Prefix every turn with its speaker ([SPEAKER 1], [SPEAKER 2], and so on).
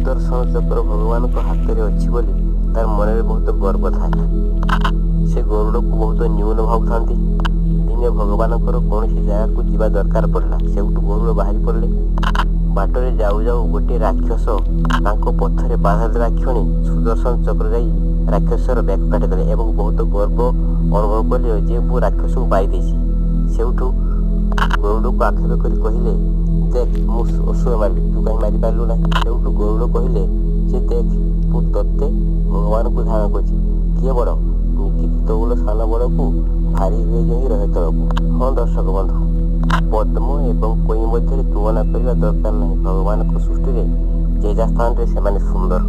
[SPEAKER 1] ସୁଦର୍ଶନ ଚକ୍ର ଭଗବାନଙ୍କ ହାତରେ ଅଛି ବୋଲି ତାର ମନରେ ବହୁତ ଗର୍ବ ଥାଏ। ସେ ଗରୁଡ଼କୁ ବହୁତ ନ୍ୟୁନ ଭାବୁଥାନ୍ତି। ଦିନେ ଭଗବାନଙ୍କର କୌଣସି ଜାଗାକୁ ଯିବା ଦରକାର ପଡ଼ିଲା। ସେଉଠୁ ଗରୁଡ଼ ବାହାରି ପଡ଼ିଲେ। ବାଟରେ ଯାଉ ଯାଉ ଗୋଟିଏ ରାକ୍ଷସ ତାଙ୍କ ପଥରେ ବାଧା ଦେବା କ୍ଷଣି ସୁଦର୍ଶନ ଚକ୍ର ଯାଇ ରାକ୍ଷସର ବେକ କାଟିଦେଲେ ଏବଂ ବହୁତ ଗର୍ବ ଅନୁଭବ କଲେ ଯେ ମୁଁ ରାକ୍ଷସକୁ ପାଇ ଦେଇଛି। ସେଉଠୁ ଗରୁଡ଼କୁ ଆକ୍ଷେପ କରି କହିଲେ, ଦେଖ ମୁଁ ଅସୁର ମାରିଲି, ତୁ କାହିଁ ମାରିପାରିଲୁ ନାହିଁ? ସେଉଠୁ ଗରୁଡ଼ କହିଲେ ଯେ ଦେଖ ମୁଁ ତୋତେ ଭଗବାନଙ୍କୁ ଧ୍ୟାନ କରୁଛି, କିଏ ବଡ଼? ତଉଲ ସାନ ବଡ଼କୁ ଭାରି ହୁଏ ଯାଇ ରହେ ତଳକୁ। ହଁ ଦର୍ଶକ ବନ୍ଧୁ, ପଦ୍ମ ଏବଂ କଇଁ ମଧ୍ୟରେ ତୁଳନା କରିବା ଦରକାର ନାହିଁ। ଭଗବାନଙ୍କ ସୃଷ୍ଟିରେ ଯେ ଯା ସ୍ଥାନରେ ସେମାନେ ସୁନ୍ଦର।